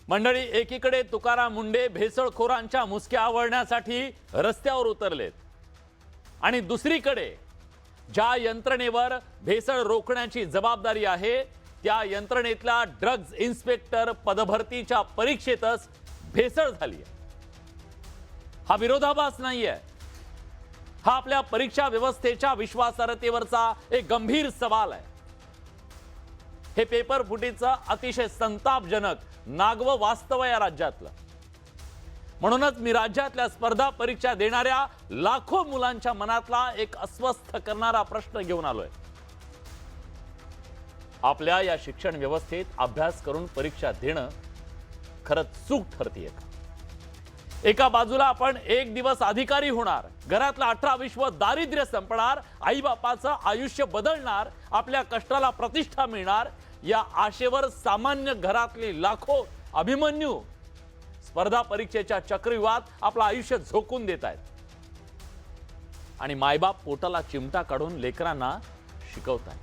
मंडळी, एकीकडे तुकाराम मुंडे भेसळखोरांच्या मुसक्या आवळण्यासाठी रस्त्यावर उतरलेत आणि दुसरीकडे ज्या यंत्रणेवर भेसळ रोखण्याची जबाबदारी आहे त्या यंत्रणेतल्या ड्रग्ज इन्स्पेक्टर पदभरतीच्या परीक्षेतच भेसळ झाली आहे। हा विरोधाभास नाहीये, हा आपल्या परीक्षा व्यवस्थेच्या विश्वासार्हतेवरचा एक गंभीर सवाल आहे। हे पेपर फुटीचं अतिशय संतापजनक नागवं वास्तव या राज्यातलं। म्हणूनच मी राज्यातल्या स्पर्धा परीक्षा देणाऱ्या लाखो मुलांच्या मनातला एक अस्वस्थ करणारा प्रश्न घेऊन आलोय। आपल्या या शिक्षण व्यवस्थेत अभ्यास करून परीक्षा देणं खरंच चूक ठरतीये का? एका बाजूला आपण एक दिवस अधिकारी होणार, घरातलं 18-20 दारिद्र्य संपणार, आई बापाचं आयुष्य बदलणार, आपल्या कष्टाला प्रतिष्ठा मिळणार, या आशेवर सामान्य घरातले लाखो अभिमन्यू स्पर्धा परीक्षेच्या चक्रव्यूहात आपलं आयुष्य झोकून देत आहेत आणि मायबाप पोटाला चिमटा काढून लेकरांना शिकवतात।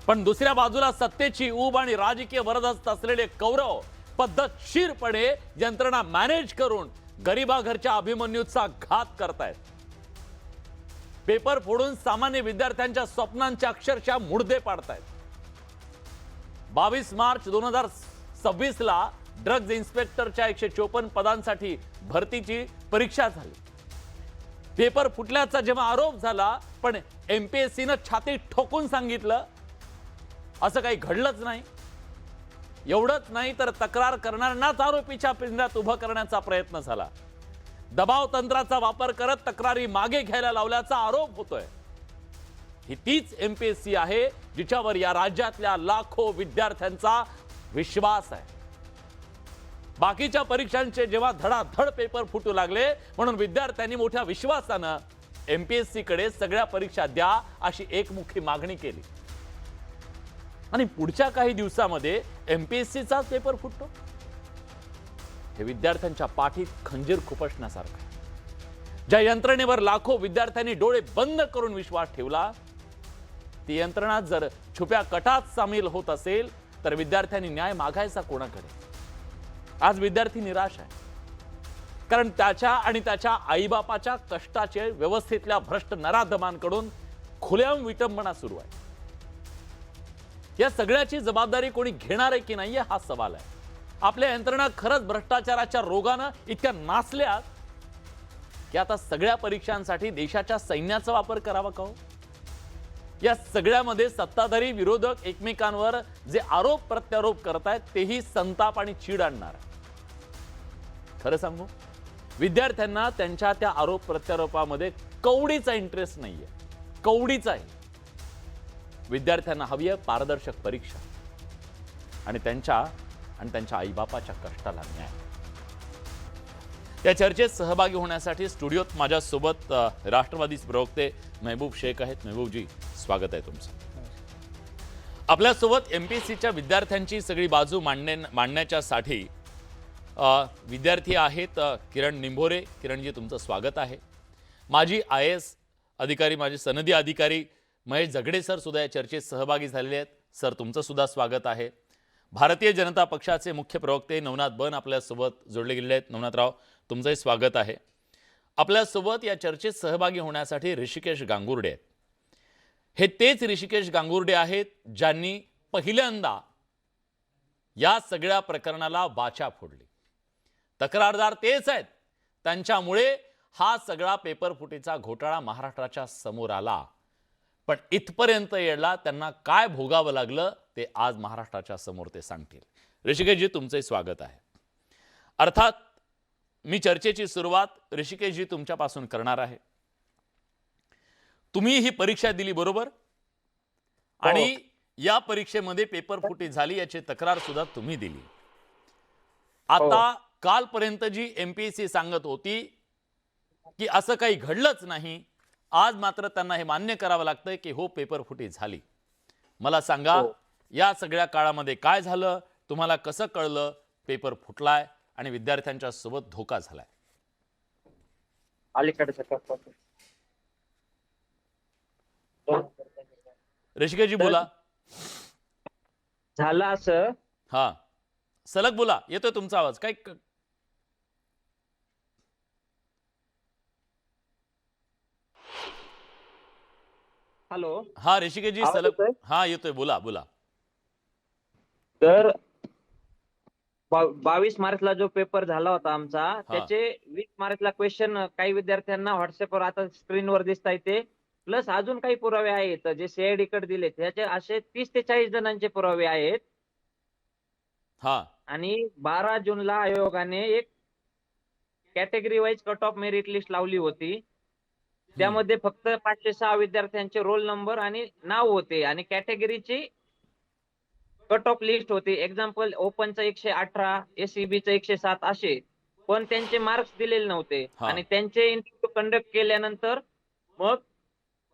पण दुसऱ्या बाजूला सत्तेची ऊब आणि राजकीय वरदहस्त असलेले कौरव पद्धतशीरपणे यंत्रणा मॅनेज करून गरीबा घरच्या अभिमन्यूचा घात करतायत। पेपर फोडून सामान्य विद्यार्थ्यांच्या स्वप्नांचे अक्षरशः मुडदे पाडतायत। 22 मार्च 2026 ला ड्रग्ज इन्स्पेक्टरच्या 154 पदांसाठी भरतीची परीक्षा झाली। पेपर फुटल्याचा जेव्हा आरोप झाला, पण एमपीएससीनं छाती ठोकून सांगितलं असं काही घडलंच नाही। एवढंच नाही तर तक्रार करणाऱ्यांनाच आरोपीच्या पिंजऱ्यात उभं करण्याचा प्रयत्न झाला। दबाव तंत्राचा वापर करत तक्रारी मागे घ्यायला लावल्याचा आरोप होतोय। ही तीच एमपीएससी आहे जिच्यावर या राज्यातल्या लाखो विद्यार्थ्यांचा विश्वास आहे। बाकीच्या परीक्षांचे जेव्हा धडाधड पेपर फुटू लागले म्हणून विद्यार्थ्यांनी मोठ्या विश्वासानं एमपीएससी कडे सगळ्या परीक्षा द्या अशी एकमुखी मागणी केली आणि पुढच्या काही दिवसांमध्ये एमपीएससीचाच पेपर फुटतो। हे विद्यार्थ्यांच्या पाठीत खंजीर खुपसण्यासारखं आहे। ज्या यंत्रणेवर लाखो विद्यार्थ्यांनी डोळे बंद करून विश्वास ठेवला, ती यंत्रणा जर छुप्या कटात सामील होत असेल तर विद्यार्थ्यांनी न्याय मागायचा कोणाकडे? आज विद्यार्थी निराश आहे, कारण त्याच्या आणि त्याच्या आईबापाच्या कष्टाचे व्यवस्थेतल्या भ्रष्ट नराधमांकडून खुलेआम विटंबना सुरू आहे। या सगळ्याची जबाबदारी कोणी घेणार आहे की नाहीये हा सवाल आहे। आपल्या यंत्रणा खरंच भ्रष्टाचाराच्या रोगानं इतक्या नासल्यात की आता सगळ्या परीक्षांसाठी देशाच्या सैन्याचा वापर करावा का हो? या सगळ्यामध्ये सत्ताधारी विरोधक एकमेकांवर जे आरोप प्रत्यारोप करतायत तेही संताप आणि चीड आणणार। खरं सांगू, विद्यार्थ्यांना त्यांच्या त्या आरोप प्रत्यारोपामध्ये कवडीचा इंटरेस्ट नाहीये, कवडीचाही। विद्यार्थ्यांना हवी आहे पारदर्शक परीक्षा आणि त्यांच्या आईबापाच्या कष्टाला न्याय। या चर्चेत सहभागी होण्यासाठी स्टुडिओत माझ्यासोबत राष्ट्रवादीचे प्रवक्ते महबूब शेख आहेत। महबूबजी, स्वागत आहे तुमचं। आपल्यासोबत एमपीएससीच्या विद्यार्थ्यांची सगळी बाजू मांडण्याच्यासाठी विद्यार्थी आहेत किरण निंभोरे। किरणजी, तुमचं स्वागत आहे। माजी IAS अधिकारी, माझे सनदी अधिकारी महेश झगडे सर सुद्धा या चर्चेत सहभागी झालेले आहेत। सर, तुमचं सुद्धा स्वागत आहे। भारतीय जनता पक्षाचे मुख्य प्रवक्ते नवनाथ बन आपल्यासोबत जोडले गेलेले आहेत। नवनाथराव, तुमचंही स्वागत आहे। आपल्यासोबत या चर्चेत सहभागी होण्यासाठी ऋषिकेश गांगुर्डे आहेत। हे तेच ऋषिकेश गांगुर्डे आहेत ज्यांनी पहिल्यांदा या सगळ्या प्रकरणाला वाचा फोडली। तक्रारदार तेच आहेत, त्यांच्यामुळे हा सगळा पेपर फुटीचा घोटाळा महाराष्ट्राच्या समोर आला। पण इथपर्यंत यायला त्यांना काय भोगावं लागलं ते आज महाराष्ट्राच्या समोर ते सांगतील। ऋषिकेशजी, तुमचे स्वागत आहे। अर्थात मी चर्चेची सुरुवात ऋषिकेशजी तुमच्यापासून करणार आहे। तुम्ही ही परीक्षा दिली बरोबर, आणि या परीक्षेमध्ये पेपर फुटी झाली याची तक्रार सुद्धा तुम्ही दिली। आता कालपर्यंत जी एमपीएससी सांगत होती की असं काही घडलंच नाही, आज मात्र त्यांना हे मान्य करावं लागतंय की हो, पेपर फुटी झाली। मला सांगा, या सगळ्या काळामध्ये काय झालं? तुम्हाला कसं कळलं पेपर फुटलाय आणि विद्यार्थ्यांच्या सोबत धोका झालाय? ऋषिकेशजी बोला। झालं असं हा, सलग बोला, येतोय तुमचा आवाज. काय हॅलो. हा ऋषिकेशजी आवाज सलग. येतोय? हा येतोय, बोला बोला. तर 22 मार्चला जो पेपर झाला होता आमचा, हा त्याचे 20 मार्चला क्वेश्चन काही विद्यार्थ्यांना व्हॉट्सअपवर आता स्क्रीनवर दिसत आहे ते, प्लस अजून काही पुरावे आहेत जे सीआयडी कडे दिले, त्याचे असे 30 ते 40 जणांचे पुरावे आहेत. हा आणि 12 जूनला आयोगाने एक category wise cut off merit list लावली होती. हम्म त्यामध्ये फक्त 506 विद्यार्थ्यांचे रोल नंबर आणि नाव होते आणि कॅटेगरीची कट ऑफ लिस्ट होती. एक्झाम्पल ओपनचं 118, एसईबीचं 107 असे. पण त्यांचे मार्क्स दिलेले नव्हते हा आणि त्यांचे इंटरव्ह्यू कंडक्ट केल्यानंतर मग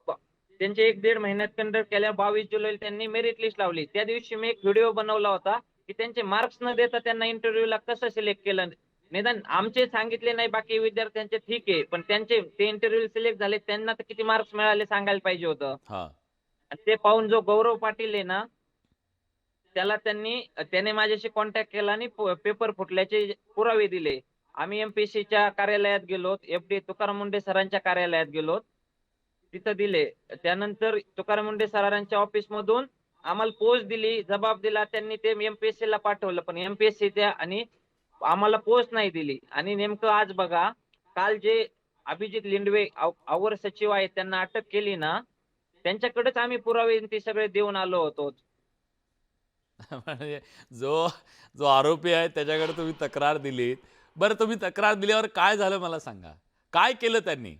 ब- त्यांचे 1-1.5 महिन्यात कंडक्ट केल्या 22 जुलैला त्यांनी मेरिट लिस्ट लावली. त्या दिवशी मी एक व्हिडिओ बनवला होता की त्यांचे मार्क्स न देता त्यांना इंटरव्ह्यूला कसं सिलेक्ट केलं. निदान आमचे सांगितले नाही, बाकी विद्यार्थ्यांचे ठीक आहे, पण त्यांचे ते इंटरव्ह्यू सिलेक्ट झाले, त्यांना तर किती मार्क्स मिळाले सांगायला पाहिजे होतं. हा आणि ते पाहून जो गौरव पाटील आहे ना, त्याने माझ्याशी कॉन्टॅक्ट केला आणि पेपर फुटल्याचे पुरावे दिले. आम्ही एमपीएससीच्या कार्यालयात गेलो, एफडी तुकाराम मुंडे सरांच्या कार्यालयात गेलो, तिथं दिले. त्यानंतर तुकाराम मुंडे सरांच्या ऑफिस मधून आम्हाला पोस्ट दिली, जबाब दिला, त्यांनी ते एमपीएससी ला पाठवलं, पण एमपीएससी त्या आणि आम्हाला पोस्ट नाही दिली. आणि नेमकं आज बघा, काल जे अभिजित लिंडवे अवर सचिव आहेत त्यांना अटक केली ना, त्यांच्याकडेच आम्ही पुरावे ते सगळे देऊन आलो होतो. म्हणजे जो जो आरोपी आहे त्याच्याकडे तुम्ही तक्रार दिलीत. बरं, तुम्ही तक्रार दिल्यावर काय झालं मला सांगा. काय केलं त्यांनी?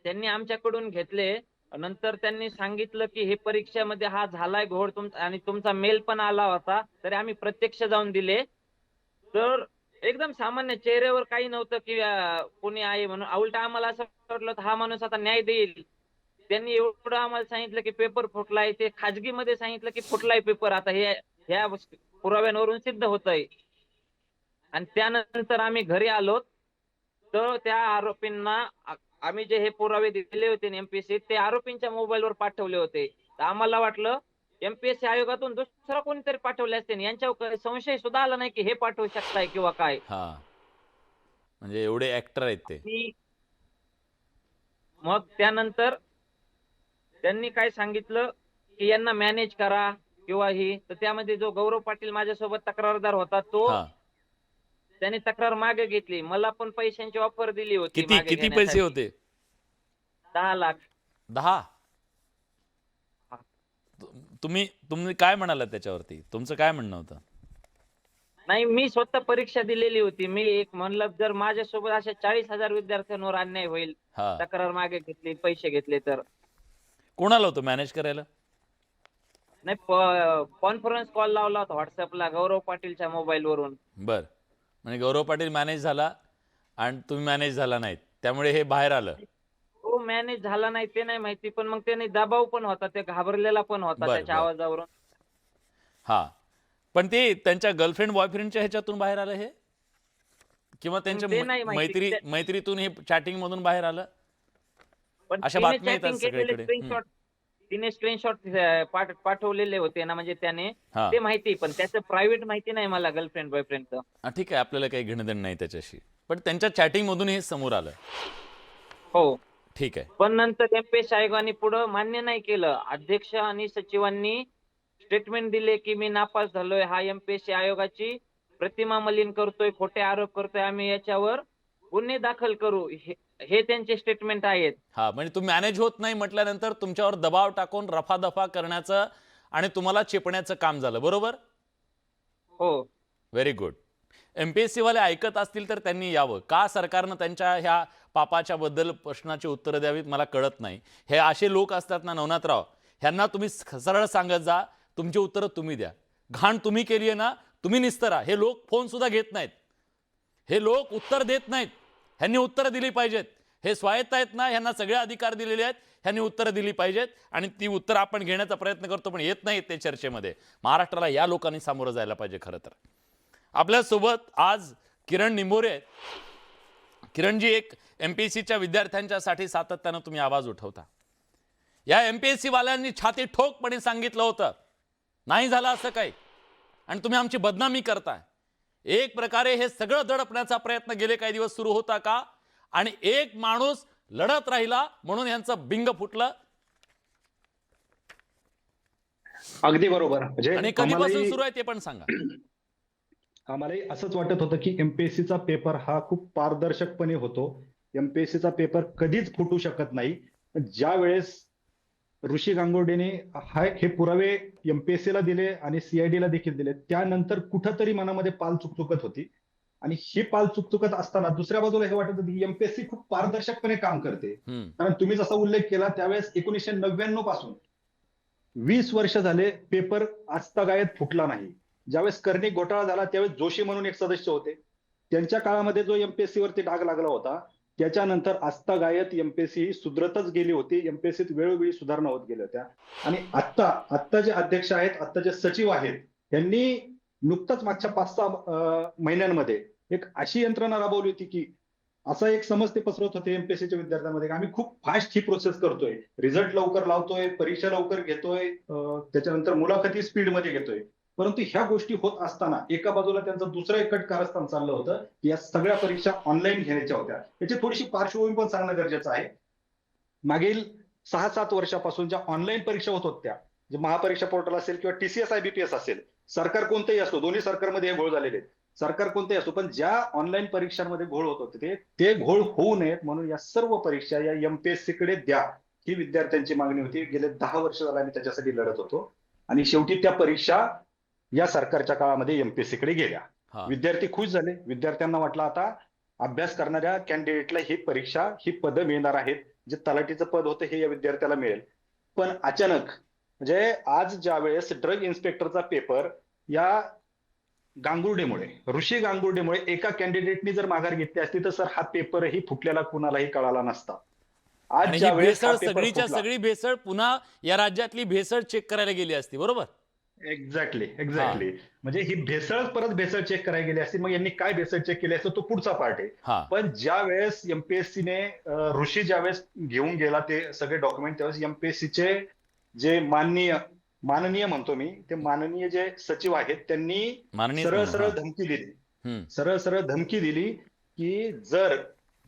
त्यांनी आमच्याकडून घेतले. नंतर त्यांनी सांगितलं की हे परीक्षेमध्ये हा झालाय घोड तुमचा आणि तुमचा मेल पण आला होता, तरी आम्ही प्रत्यक्ष जाऊन दिले. तर एकदम सामान्य, चेहऱ्यावर काही नव्हतं की कोणी आहे म्हणून. उलट आम्हाला असं वाटलं हा माणूस आता न्याय देईल. त्यांनी एवढं आम्हाला सांगितलं की पेपर फुटलाय, ते खाजगीमध्ये सांगितलं की फुटलाय पेपर, आता हे ह्या पुराव्यांवरून सिद्ध होतंय. आणि त्यानंतर आम्ही घरी आलो, तर त्या आरोपींना आम्ही जे हे पुरावे दिले होते एमपीएससी, ते आरोपींच्या मोबाईलवर पाठवले होते. तर आम्हाला वाटलं एमपीएससी आयोगातून दुसरा कोणीतरी पाठवले असते, यांच्यावर संशय सुद्धा आला नाही की हे पाठवू शकताय किंवा काय. हा म्हणजे एवढे ऍक्टर आहेत ते. मग त्यानंतर त्यांनी काय सांगितलं की यांना मॅनेज करा किंवा ही, तर त्यामध्ये जो गौरव पाटील माझ्यासोबत तक्रारदार होता, तो हा त्याने तक्रार मागे घेतली. मला पण पैशांची ऑफर दिली होती किती मागे किती पैसे घेण्यासाठी, होते? 10 लाख. 10? तुम्ही तुम्ही काय म्हणाला त्याच्यावरती? तुमचं काय म्हणणं होतं? नाही, मी स्वतः परीक्षा दिलेली होती. मी एक म्हणलं जर माझ्यासोबत अशा 40,000 विद्यार्थ्यांवर अन्याय होईल, हा तक्रार मागे घेतली, पैसे घेतले तर. कोणाला होतं मॅनेज करायला? नाही, कॉन्फरन्स कॉल लावला होता व्हॉट्सअपला गौरव पाटीलच्या मोबाईल वरून. बर, म्हणजे गौरव पाटील मॅनेज झाला आणि तुम्ही मॅनेज झाला नाहीत, त्यामुळे हे बाहेर आलं. तो मॅनेज झाला नाही ते नाही माहिती, पण मग त्याने दबाव पण होता, ते घाबरलेला पण होता बर त्याच्या बर आवाजावरून. हा, पण ते त्यांच्या गर्लफ्रेंड बॉयफ्रेंडच्या ह्याच्यातून बाहेर आलं हे, किंवा त्यांच्या ते नाही माहिती. मैत्रीतून हे चॅटिंग मधून बाहेर आलं? पण अशा तिने बातम्या येतात चॅटिंग केलेले सगळीकडे. स्क्रीनशॉट, तिने स्क्रीनशॉट पाठवलेले होते ना, म्हणजे त्याने हा ते माहिती, पण त्याचं प्रायव्हेट माहिती नाही मला, गर्लफ्रेंड बॉयफ्रेंडचं. ठीक आहे, आपल्याला काही घेणं देणं नाही त्याच्याशी, पण त्यांच्या चॅटिंग मधून हे समोर आलं. हो. ठीक आहे. पण नंतर एमपीएससी आयोगाने पुढे मान्य नाही केलं. अध्यक्ष आणि सचिवांनी स्टेटमेंट दिले की मी नापास झालोय, हा एमपीएससी आयोगाची प्रतिमा मलिन करतोय, खोटे आरोप करतोय, आम्ही याच्यावर गुन्हे दाखल करू, हे त्यांचे स्टेटमेंट आहेत. हा, म्हणजे तुम्ही मॅनेज होत नाही म्हटल्यानंतर तुमच्यावर दबाव टाकून रफादफा करण्याचं आणि तुम्हाला चेपण्याचं काम झालं, बरोबर? हो. Very good. एमपीएससी वाले ऐकत असतील तर त्यांनी यावं. का सरकारनं त्यांच्या ह्या पापाच्या बद्दल प्रश्नाची उत्तरं द्यावीत मला कळत नाही. हे असे लोक असतात ना नवनाथराव, ह्यांना तुम्ही सरळ सांगत जा, तुमची उत्तरं तुम्ही द्या. घाण तुम्ही केली आहे ना, तुम्ही निस्तरा. हे लोक फोन सुद्धा घेत नाहीत, हे लोक उत्तर देत नाहीत. ह्यांनी उत्तरं दिली पाहिजेत. हे स्वायत्त आहेत ना, ह्यांना सगळे अधिकार दिलेले आहेत, ह्यांनी उत्तरं दिली पाहिजेत आणि ती उत्तरं आपण घेण्याचा प्रयत्न करतो, पण येत नाहीत ते चर्चेमध्ये. महाराष्ट्राला या लोकांनी सामोरं जायला पाहिजे. खरं तर आपल्यासोबत आज किरण निंबोरे आहेत. किरणजी, एक एमपीएससीच्या विद्यार्थ्यांच्यासाठी सातत्यानं तुम्ही आवाज उठवता. या एमपीएससी वाल्यांनी छाती ठोकपणे सांगितलं होतं नाही झालं असं काही, आणि तुम्ही आमची बदनामी करताय. एक प्रकारे हे सगळं दडपण्याचा प्रयत्न गेले काही दिवस सुरू होता का? आणि एक माणूस लढत राहिला म्हणून यांचं बिंग फुटलं. अगदी बरोबर. म्हणजे आणि कधीपासून सुरू आहे ते पण सांगा. आम्हालाही असंच वाटत होतं की एमपीएससीचा पेपर हा खूप पारदर्शकपणे होतो. एमपीएससीचा पेपर कधीच फुटू शकत नाही. ज्या वेळेस ऋषी गांगुर्डेने हे पुरावे एमपीएससीला दिले आणि सीआयडीला देखील दिले, त्यानंतर कुठंतरी मनामध्ये पाल चुकचुकत होती. आणि ही पाल चुकचुकत असताना दुसऱ्या बाजूला हे वाटत होतं की एमपीएससी खूप पारदर्शकपणे काम करते. कारण तुम्ही जसा उल्लेख केला त्यावेळेस 1999 पासून 20 वर्ष झाले पेपर आजतागायत फुटला नाही. ज्यावेळेस कर्णिक घोटाळा झाला त्यावेळेस जोशी म्हणून एक सदस्य होते, त्यांच्या काळामध्ये जो एमपीएससी वरती डाग लागला होता, त्याच्यानंतर आजतागायत एमपीएससी ही सुधरतच गेली होती. एमपीएससीत वेळोवेळी सुधारणा होत गेल्या होत्या. आणि आता जे अध्यक्ष आहेत, आता जे सचिव आहेत, त्यांनी नुकताच मागच्या 5-6 महिन्यांमध्ये एक अशी यंत्रणा राबवली होती की असा एक समज ते पसरवत होते एमपीएससीच्या विद्यार्थ्यांमध्ये की आम्ही खूप फास्ट ही प्रोसेस करतोय, रिझल्ट लवकर लावतोय, परीक्षा लवकर घेतोय, त्याच्यानंतर मुलाखती स्पीडमध्ये घेतोय. परंतु ह्या गोष्टी होत असताना एका बाजूला त्यांचं दुसरं एक कारस्थान चाललं होतं की या सगळ्या परीक्षा ऑनलाईन घेण्याच्या होत्या. याची थोडीशी पार्श्वभूमी पण सांगणं गरजेचं आहे. मागील 6-7 वर्षापासून ज्या ऑनलाईन परीक्षा होत होत्या, जे महापरीक्षा पोर्टल असेल किंवा टीसीएस आयबीपीएस असेल, सरकार कोणतेही असो, दोन्ही सरकारमध्ये हे घोळ झालेले आहेत, सरकार कोणतेही असो, पण ज्या ऑनलाईन परीक्षांमध्ये घोळ होत होते ते घोळ होऊ नयेत म्हणून या सर्व परीक्षा या एमपीएससी कडे द्या, ही विद्यार्थ्यांची मागणी होती. गेले 10 वर्ष झाले आम्ही त्याच्यासाठी लढत होतो आणि शेवटी त्या परीक्षा या सरकारच्या काळामध्ये एमपीएससी कडे गेल्या. विद्यार्थी खुश झाले. विद्यार्थ्यांना वाटलं आता अभ्यास करणाऱ्या कॅन्डिडेटला ही परीक्षा, ही पदं मिळणार आहेत. जे तलाठीचं पद होतं हे या विद्यार्थ्याला मिळेल. पण अचानक म्हणजे आज ज्या वेळेस ड्रग इन्स्पेक्टरचा पेपर या गांगुर्डेमुळे, ऋषी गांगुर्डेमुळे एका कॅन्डिडेटनी जर माघार घेतली असती तर सर हा पेपरही फुटलेला कुणालाही कळाला नसता. आज ज्या वेळेस सगळीच्या सगळी भेसळ पुन्हा या राज्यातली भेसळ चेक करायला गेली असती. बरोबर. एक्झॅक्टली. म्हणजे ही भेसळ परत भेसळ चेक करायला गेली असती. मग यांनी काय भेसळ चेक केली असतं तो पुढचा पार्ट आहे. पण ज्या वेळेस एमपीएससीने ऋषी ज्यावेळेस घेऊन गेला ते सगळे डॉक्युमेंट, त्यावेळेस एमपीएससीचे जे माननीय म्हणतो मी, ते माननीय जे सचिव आहेत त्यांनी सरळ धमकी दिली की जर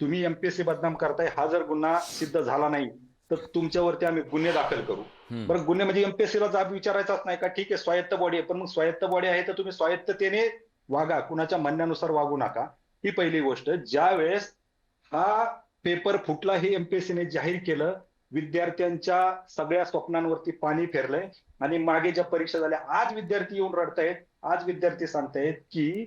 तुम्ही एमपीएससी बदनाम करताय, हा जर गुन्हा सिद्ध झाला नाही तर तुमच्यावरती आम्ही गुन्हे दाखल करू. बरं, गुन्हे म्हणजे एमपीएससीला जाब विचारायचाच नाही का? ठीक आहे, स्वायत्त बॉडी आहे, पण मग स्वायत्त बॉडी आहे तर तुम्ही स्वायत्ततेने वागा, कुणाच्या म्हणण्यानुसार वागू नका. ही पहिली गोष्ट. ज्या वेळेस हा पेपर फुटला हे एमपीएससीने जाहीर केलं, विद्यार्थ्यांच्या सगळ्या स्वप्नांवरती पाणी फिरलंय. आणि मागे ज्या परीक्षा झाल्या, आज विद्यार्थी येऊन रडतायत, आज विद्यार्थी सांगतायत की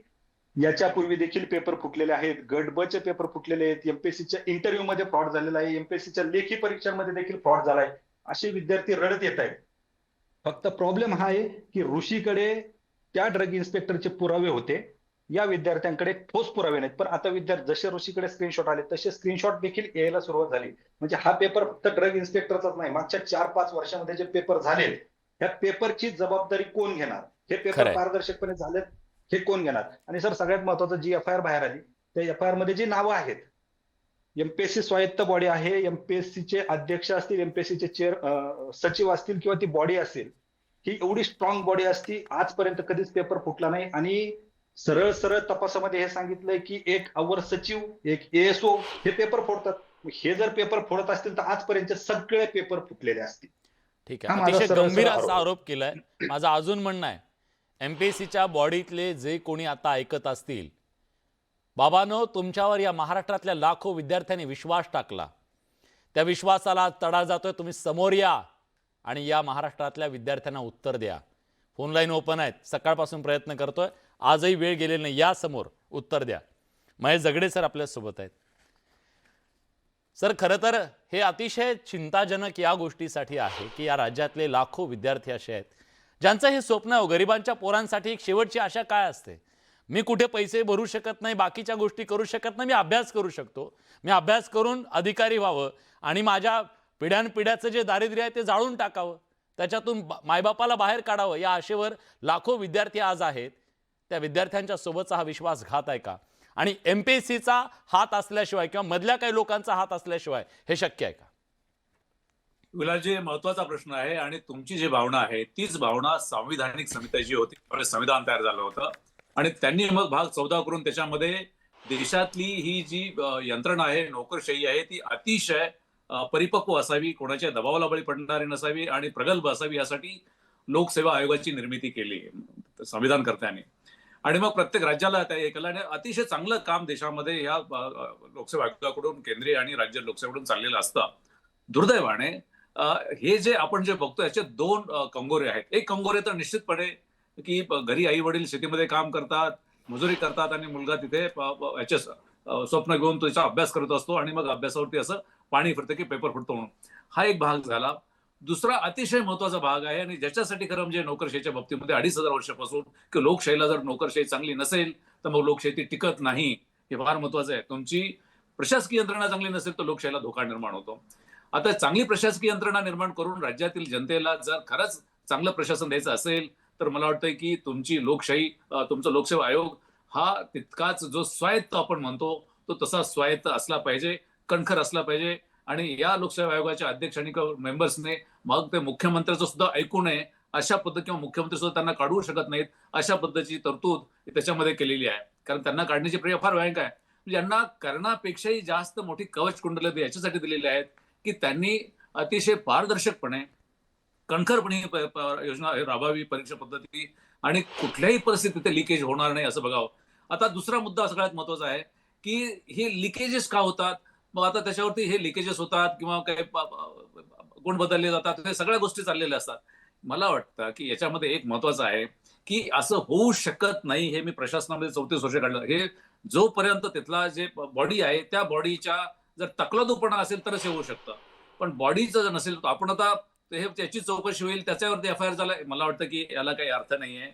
याच्यापूर्वी देखील पेपर फुटलेले आहेत, गट ब चे पेपर फुटलेले आहेत, एमपीएससीच्या इंटरव्ह्यू मध्ये फ्रॉड झालेला आहे, एमपीएससीच्या लेखी परीक्षांमध्ये देखील फ्रॉड झालाय, असे विद्यार्थी रडत येत आहेत. फक्त प्रॉब्लेम हा आहे की ऋषीकडे त्या ड्रग इन्स्पेक्टरचे पुरावे होते, या विद्यार्थ्यांकडे ठोस पुरावे नाहीत. पण आता विद्यार्थी जसे ऋषीकडे स्क्रीनशॉट आले तसे स्क्रीनशॉट देखील यायला सुरुवात झाली. म्हणजे हा पेपर फक्त ड्रग इन्स्पेक्टरचाच नाही, मागच्या 4-5 वर्षामध्ये जे पेपर झाले, ह्या पेपरची जबाबदारी कोण घेणार? हे पेपर पारदर्शकपणे झालेत, हे कोण घेणार? आणि सर सगळ्यात महत्वाचं, जी एफआयआर बाहेर आली त्या एफआयआर मध्ये जी नावं आहेत, एमपीएससी स्वायत्त बॉडी आहे, एमपीएससीचे अध्यक्ष असतील, एमपीएससीचे सचिव असतील किंवा ती बॉडी असेल, ही एवढी स्ट्रॉंग बॉडी असती, आजपर्यंत कधीच पेपर फुटला नाही. आणि सरळ तपासामध्ये हे सांगितलंय की एक अवर सचिव, एक एएसओ हे पेपर फोडतात. हे जर पेपर फोडत असतील तर आजपर्यंत सगळे पेपर फुटलेले असतील. ठीक आहे, अतिशय गंभीर असा आरोप केलाय. माझं अजून म्हणणं आहे, एमपीएससीच्या बॉडीतले जे कोणी आता ऐकत असतील, बाबांनो, तुमच्यावर या महाराष्ट्रातल्या लाखो विद्यार्थ्यांनी विश्वास टाकला, त्या विश्वासाला तडा जातोय. तुम्ही समोर या आणि या महाराष्ट्रातल्या विद्यार्थ्यांना उत्तर द्या. फोन लाईन ओपन आहेत, सकाळपासून प्रयत्न करतोय, आजही वेळ गेलेली नाही, या समोर उत्तर द्या. महेश झगडे सर आपल्यासोबत आहेत. सर, खरं तर हे अतिशय चिंताजनक या गोष्टीसाठी आहे की या राज्यातले लाखो विद्यार्थी असे आहेत ज्यांचं हे स्वप्न आहे, गरिबांच्या पोरांसाठी एक शेवटची आशा काय असते, मी कुठे पैसे भरू शकत नाही, बाकीच्या गोष्टी करू शकत नाही, मी अभ्यास करू शकतो, मी अभ्यास करून अधिकारी व्हावं आणि माझ्या पिढ्यानपिढ्याचं जे दारिद्र्य आहे ते जाळून टाकावं, त्याच्यातून मायबापाला बाहेर काढावं, या आशेवर लाखो विद्यार्थी आज आहेत. त्या विद्यार्थ्यांच्या सोबतचा हा विश्वासघात आहे का? आणि एमपीएससीचा हात असल्याशिवाय किंवा मधल्या काही लोकांचा हात असल्याशिवाय हे शक्य आहे का? विलासजी, महत्वाचा प्रश्न आहे आणि तुमची जी भावना आहे तीच भावना संविधानिक समितीची होती. त्यावेळेस संविधान तयार झालं होतं आणि त्यांनी मग भाग 14 करून त्याच्यामध्ये देशातली ही जी यंत्रणा आहे, नोकरशाही आहे, ती अतिशय परिपक्व असावी, कोणाच्या दबावाला बळी पडणारी नसावी आणि प्रगल्भ असावी, यासाठी लोकसेवा आयोगाची निर्मिती केली संविधानकर्त्यांनी. आणि मग प्रत्येक राज्याला त्या एकाला अतिशय चांगलं काम देशामध्ये या लोकसेवा आयोगाकडून, केंद्रीय आणि राज्य लोकसेवेकडून चाललेलं असतं. दुर्दैवाने हे जे आपण जे बघतो याचे दोन कंगोरे आहेत. एक कंगोरे तर निश्चितपणे की घरी आई वडील शेतीमध्ये काम करतात, मजुरी करतात आणि मुलगा तिथे याचे स्वप्न घेऊन त्याचा अभ्यास करत असतो आणि मग अभ्यासावरती असं पाणी फिरतं की पेपर फुटतो म्हणून. हा एक भाग झाला. दुसरा अतिशय महत्वाचा भाग आहे आणि ज्याच्यासाठी खरं म्हणजे नोकरशाहीच्या बाबतीमध्ये 2500 वर्षापासून की लोकशाहीला जर नोकरशाही चांगली नसेल तर मग लोकशाही ती टिकत नाही. हे फार महत्वाचं आहे. तुमची प्रशासकीय यंत्रणा चांगली नसेल तर लोकशाहीला धोका निर्माण होतो. आता चांगली प्रशासकीय यंत्रणा निर्माण करून राज्यातील जनतेला जर खरंच चांगलं प्रशासन द्यायचं असेल तर मला वाटतंय की तुमची लोकशाही, तुमचा लोकसेवा आयोग हा तितकाच जो स्वायत्त आपण म्हणतो तो तसा स्वायत्त असला पाहिजे, कणखर असला पाहिजे. आणि या लोकसेवा आयोगाच्या अध्यक्ष आणि मेंबर्सने मग ते मुख्यमंत्र्याचं सुद्धा ऐकू नये अशा पद्धती, किंवा मुख्यमंत्री सुद्धा त्यांना काढू शकत नाहीत अशा पद्धतीची तरतूद त्याच्यामध्ये केलेली आहे. कारण त्यांना काढण्याची प्रक्रिया फार भयंकर आहे. यांना करण्यापेक्षाही जास्त मोठी कवच कुंडलं याच्यासाठी दिलेली आहेत की त्यांनी अतिशय पारदर्शकपणे, कणखरपणे योजना राबवावी, परीक्षा पद्धती, आणि कुठल्याही परिस्थितीत ते लिकेज होणार नाही असं बघावं. आता दुसरा मुद्दा सगळ्यात महत्वाचा आहे की हे लिकेजेस का होतात. मग आता त्याच्यावरती हे लिकेजेस होतात किंवा काही गुण बदलले जातात, हे सगळ्या गोष्टी चाललेल्या असतात. मला वाटतं की याच्यामध्ये एक महत्वाचं आहे की असं होऊ शकत नाही. हे मी प्रशासनामध्ये 34 वर्ष काढलं. हे जोपर्यंत तिथला जे बॉडी आहे त्या बॉडीच्या जर तकलादूपणा असेल तरच हे होऊ शकतं. पण बॉडीचं जर नसेल तर आपण आता हे त्याची चौकशी होईल, त्याच्यावरती एफ आय आर झाला, मला वाटतं की याला काही अर्थ नाहीये.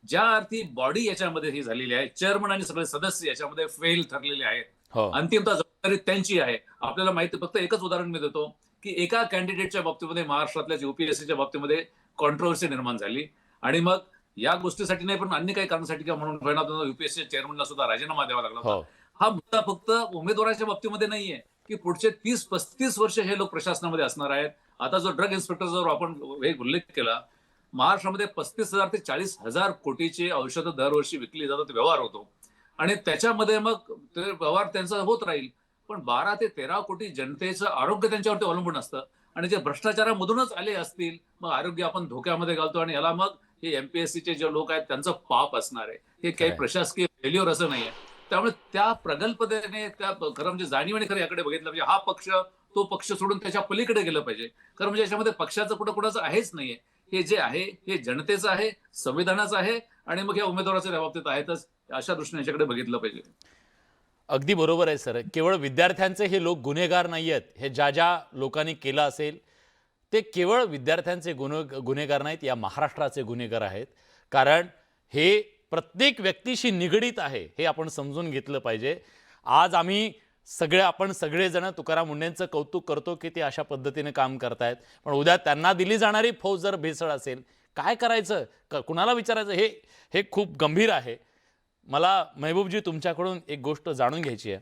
ज्या अर्थी बॉडी याच्यामध्ये ही झालेली आहे, चेअरमन आणि सगळे सदस्य याच्यामध्ये फेल ठरलेले आहेत, हो. अंतिमतः जबाबदारी त्यांची आहे. आपल्याला माहिती, फक्त एकच उदाहरण मी देतो की एका कॅन्डिडेटच्या बाबतीमध्ये महाराष्ट्रातल्या युपीएससीच्या बाबतीमध्ये कॉन्ट्रोवर्सी निर्माण झाली आणि मग या गोष्टीसाठी नाही पण अन्य काही कारणासाठी किंवा म्हणून युपीएससी चेअरमनला सुद्धा राजीनामा द्यावा लागला होता. हो. हा मुद्दा फक्त उमेदवाराच्या बाबतीमध्ये नाहीये की पुढचे 30-35 वर्ष हे लोक प्रशासनामध्ये असणार आहेत. आता जो ड्रग इन्स्पेक्टरचा आपण एक उल्लेख केला, महाराष्ट्रामध्ये 35,000 ते 40,000 कोटीचे औषधं दरवर्षी विकली जातात, व्यवहार होतो आणि त्याच्यामध्ये मग ते व्यवहार त्यांचा होत राहील. पण 12 ते 13 कोटी जनतेचं आरोग्य त्यांच्यावरती अवलंबून असतं आणि जे भ्रष्टाचारामधूनच आले असतील मग आरोग्य आपण धोक्यामध्ये घालतो आणि याला मग हे एमपीएससीचे जे लोक आहेत त्यांचं पाप असणार आहे. हे काही प्रशासकीय फेल्युअर असं नाहीये. त्यामुळे त्या प्रगल्भतेने, त्या खरं म्हणजे जाणीवेने खरं याकडे बघितलं म्हणजे हा पक्ष तो पक्ष सोडून त्याच्या पलीकडे गेलं पाहिजे. खरं म्हणजे याच्यामध्ये पक्षाचं कुठं कुणाचं आहेच नाहीये. हे जे आहे हे जनतेचं आहे, संविधानाचं आहे आणि मग या उमेदवाराच्या त्या बाबतीत आहेतच. अशा दृष्टीने याच्याकडे बघितलं पाहिजे. अगदी बरोबर आहे सर. केवळ विद्यार्थ्यांचे हे लोक गुन्हेगार नाही आहेत. हे ज्या ज्या लोकांनी केलं असेल ते केवळ विद्यार्थ्यांचे गुन्हेगार नाहीत, या महाराष्ट्राचे गुन्हेगार आहेत. कारण हे प्रत्येक व्यक्तीशी निगडीत आहे, हे आपण समजून घेतलं पाहिजे. आज आपण सगळेजण तुकाराम मुंढेंचं कौतुक करतो की ते अशा पद्धतीने काम करतायत, पण उद्या त्यांना दिली जाणारी फौज जर भेसळ असेल, काय करायचं, कुणाला विचारायचं, हे खूप गंभीर आहे. मला महबूबजी तुमच्याकडून एक गोष्ट जाणून घ्यायची आहे.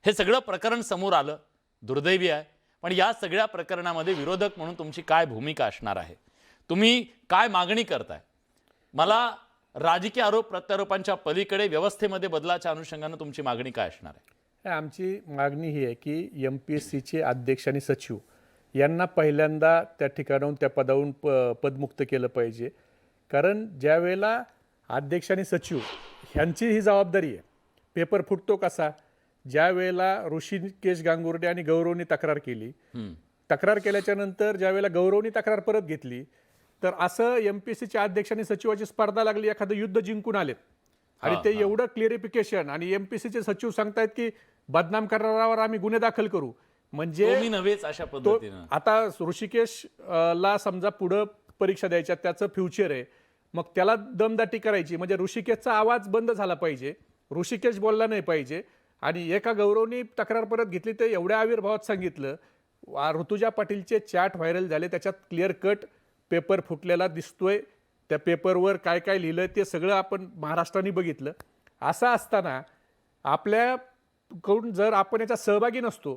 हे सगळं प्रकरण समोर आलं, दुर्दैवी आहे, पण या सगळ्या प्रकरणामध्ये विरोधक म्हणून तुमची काय भूमिका असणार आहे? तुम्ही काय मागणी करताय? मला राजकीय आरोप प्रत्यारोपांच्या पलीकडे व्यवस्थेमध्ये बदलाच्या अनुषंगाने तुमची मागणी काय असणार आहे? आमची मागणी ही आहे की MPSCचे अध्यक्ष आणि सचिव यांना पहिल्यांदा त्या ठिकाणाहून, त्या पदावरून पदमुक्त केलं पाहिजे. कारण ज्या वेळेला अध्यक्ष आणि सचिव ह्यांची ही जबाबदारी आहे. पेपर फुटतो कसा? ज्या वेळेला ऋषिकेश गांगुर्डे आणि गौरवनी तक्रार केली, तक्रार केल्याच्या नंतर ज्या वेळेला गौरवनी तक्रार परत घेतली, तर असं MPSCच्या अध्यक्ष आणि सचिवाची स्पर्धा लागली, एखादं युद्ध जिंकून आलेत आणि ते एवढं क्लिअरिफिकेशन, आणि MPSCचे सचिव सांगतायत की बदनाम करणाऱ्यावर आम्ही गुन्हे दाखल करू. म्हणजे नव्हेच अशा पद्धतीने आता ऋषिकेश ला समजा पुढं परीक्षा द्यायच्या, त्याचं फ्युचर आहे, मग त्याला दमदाटी करायची, म्हणजे ऋषिकेशचा आवाज बंद झाला पाहिजे, ऋषिकेश बोलला नाही पाहिजे. आणि एका गौरवनी तक्रार परत घेतली तर एवढ्या आविर्भावात सांगितलं. ऋतुजा पाटीलचे चॅट व्हायरल झाले, त्याच्यात क्लिअर कट पेपर फुटलेला दिसतोय. त्या पेपरवर काय काय लिहिलं ते सगळं आपण महाराष्ट्राने बघितलं. असं असताना आपल्याकडून जर आपण याच्यात सहभागी नसतो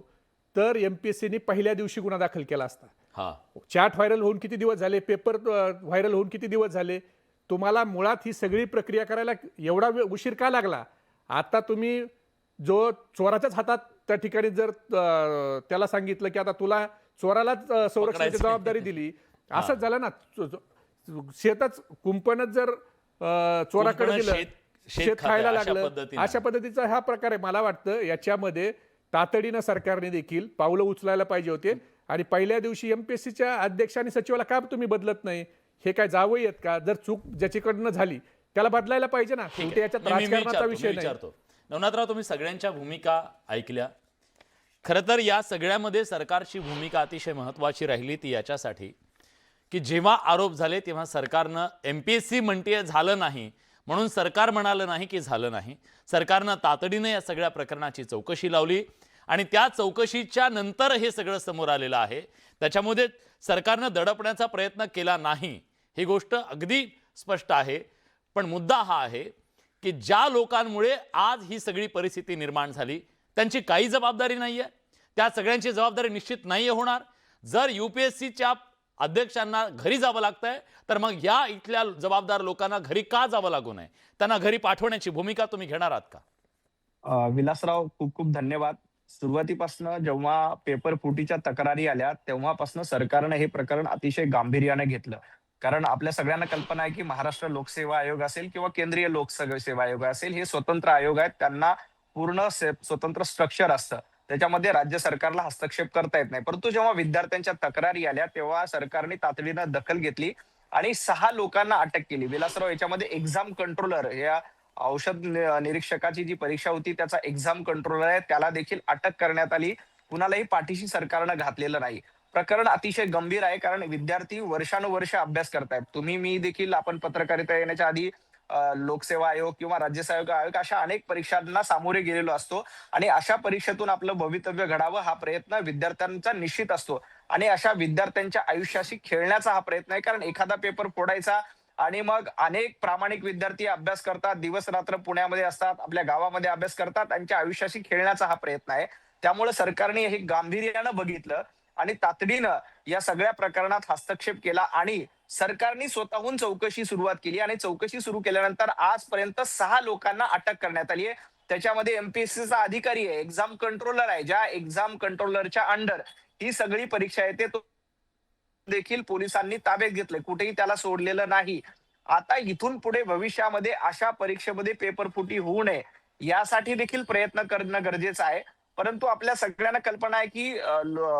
तर MPSCने पहिल्या दिवशी गुन्हा दाखल केला असता. हा चॅट व्हायरल होऊन किती दिवस झाले, पेपर व्हायरल होऊन किती दिवस झाले, तुम्हाला मुळात ही सगळी प्रक्रिया करायला एवढा उशीर का लागला? आता तुम्ही जो चोराच्याच हातात त्या ठिकाणी जर त्याला सांगितलं की आता तुला चोरालाच संरक्षणाची पकडायचं. जबाबदारी दिली, असंच झालं ना. शेतच कुंपणच जर चोराकडे कुंपणं दिलं, शेत शेत खातं, खायला अशा लागलं, पद्धतीनं. अशा पद्धतीचा हा प्रकार आहे. मला वाटतं याच्यामध्ये तातडीनं सरकारने देखील पावलं उचलायला पाहिजे होते. आणि पहिल्या दिवशी MPSCच्या अध्यक्ष आणि सचिवाला का तुम्ही बदलत नाही? हे काय जावई आहेत का? जर चूक ज्याच्याकडनं झाली त्याला बदलायला पाहिजे ना. ठीक शेवटी आहे. याच्यात मी राजकारणाचा विषय नाही. विचारतो. नवनाथराव, तुम्ही सगळ्यांच्या भूमिका ऐकल्या. खरं तर या सगळ्यामध्ये सरकारची भूमिका अतिशय महत्वाची राहिली ती याच्यासाठी की जेव्हा आरोप झाले तेव्हा सरकारनं MPSC म्हणते झालं नाही म्हणून सरकार म्हणालं नाही की झालं नाही. सरकारनं तातडीने या सगळ्या प्रकरणाची चौकशी लावली आणि त्या चौकशीच्या नंतर हे सगळं समोर आलेलं आहे. त्याच्यामध्ये सरकारनं दडपण्याचा प्रयत्न केला नाही ही गोष्ट अगदी स्पष्ट आहे. पण मुद्दा हा आहे की ज्या लोकांमुळे आज ही सगळी परिस्थिती निर्माण झाली त्यांची काही जबाबदारी नाहीये. त्या सगळ्यांची जबाबदारी निश्चित नाही होणार. जर UPSCच्या अध्यक्षांना घरी जावं लागतंय तर मग या इथल्या जबाबदार लोकांना घरी का जावं लागू नये? त्यांना घरी पाठवण्याची भूमिका तुम्ही घेणार आहात का? विलासराव, खूप खूप धन्यवाद. सुरुवातीपासून जेव्हा पेपर फुटीच्या तक्रारी आल्या तेव्हापासून सरकारने हे प्रकरण अतिशय गांभीर्याने घेतलं. कारण आपल्या सगळ्यांना कल्पना आहे की महाराष्ट्र लोकसेवा आयोग असेल किंवा केंद्रीय लोकसेवा आयोग असेल, हे स्वतंत्र आयोग आहेत. त्यांना पूर्ण स्वतंत्र स्ट्रक्चर असतं. त्याच्यामध्ये राज्य सरकारला हस्तक्षेप करता येत नाही. परंतु जेव्हा विद्यार्थ्यांच्या तक्रारी आल्या तेव्हा सरकारने तातडीनं दखल घेतली आणि 6 लोकांना अटक केली. विलासराव, याच्यामध्ये एक्झाम कंट्रोलर, या औषध निरीक्षकाची जी परीक्षा होती त्याचा एक्झाम कंट्रोलर आहे, त्याला देखील अटक करण्यात आली. कुणालाही पाठीशी सरकारनं घातलेलं नाही. प्रकरण अतिशय गंभीर आहे कारण विद्यार्थी वर्षानुवर्ष अभ्यास करतायत. मी देखील, आपण पत्रकारिता येण्याच्या आधी लोकसेवा आयोग किंवा राज्यसेवा आयोग अशा अनेक परीक्षांना सामोरे गेलेलो असतो आणि अशा परीक्षेतून आपलं भवितव्य घडावं हा प्रयत्न विद्यार्थ्यांचा निश्चित असतो. आणि अशा विद्यार्थ्यांच्या आयुष्याशी खेळण्याचा हा प्रयत्न आहे. कारण एखादा पेपर फोडायचा आणि मग अनेक प्रामाणिक विद्यार्थी अभ्यास करतात, दिवस रात्र पुण्यामध्ये असतात, आपल्या गावामध्ये अभ्यास करतात, त्यांच्या आयुष्याशी खेळण्याचा हा प्रयत्न आहे. त्यामुळे सरकारने हे गांभीर्यानं बघितलं आणि तातडीनं या सगळ्या प्रकरणात हस्तक्षेप केला आणि सरकारने स्वतःहून चौकशी सुरुवात केली. आणि चौकशी सुरू केल्यानंतर आजपर्यंत 6 लोकांना अटक करण्यात आली आहे. त्याच्यामध्ये MPSCचा अधिकारी आहे, एक्झाम कंट्रोलर आहे, ज्या एक्झाम कंट्रोलरच्या अंडर ही सगळी परीक्षा येते, तो देखील पोलिसांनी ताब्यात घेतलंय. कुठेही त्याला सोडलेलं नाही. आता इथून पुढे भविष्यामध्ये अशा परीक्षेमध्ये पेपर फुटी होऊ नये यासाठी देखील प्रयत्न करणं गरजेचं आहे. परंतु आपल्या सगळ्यांना कल्पना आहे की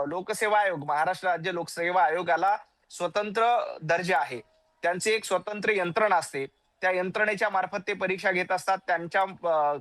लोकसेवा आयोग, महाराष्ट्र राज्य लोकसेवा आयोगाला स्वतंत्र दर्जा आहे. त्यांची एक स्वतंत्र यंत्रणा असते. त्या यंत्रणेच्या मार्फत ते परीक्षा घेत असतात. त्यांच्या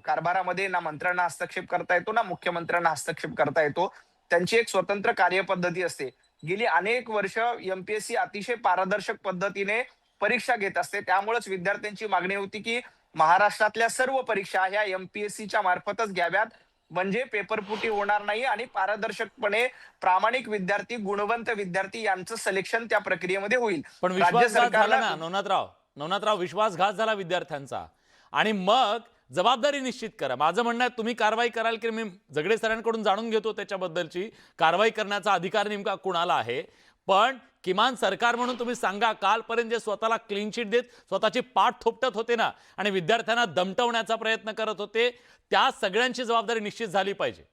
कारभारामध्ये ना मंत्र्यांना हस्तक्षेप करता येतो ना मुख्यमंत्र्यांना हस्तक्षेप करता येतो. त्यांची एक स्वतंत्र कार्यपद्धती असते. गेली अनेक वर्ष MPSC अतिशय पारदर्शक पद्धतीने परीक्षा घेत असते. त्यामुळेच विद्यार्थ्यांची मागणी होती की महाराष्ट्रातल्या सर्व परीक्षा ह्या MPSCच्या मार्फतच घ्याव्यात, म्हणजे पेपर फुटी होणार नाही आणि पारदर्शकपणे प्रामाणिक विद्यार्थी, गुणवंत विद्यार्थी यांचं सिलेक्शन त्या प्रक्रियेमध्ये होईल. पण विश्वासघात झाला ना नवनाथराव, विश्वासघात झाला विद्यार्थ्यांचा आणि मग जबाबदारी निश्चित करा. माझं म्हणणं आहे तुम्ही कारवाई कराल की मी जगडे सरांकडून जाणून घेतो त्याच्याबद्दलची कारवाई करण्याचा अधिकार नेमका कुणाला आहे. पण किमान सरकार म्हणून तुम्ही सांगा, कालपर्यंत जे स्वतःला क्लीन चिट देत स्वतःची पाठ थोपटत होते ना आणि विद्यार्थ्यांना दमटवण्याचा प्रयत्न करत होते, त्या सगळ्यांची जबाबदारी निश्चित झाली पाहिजे.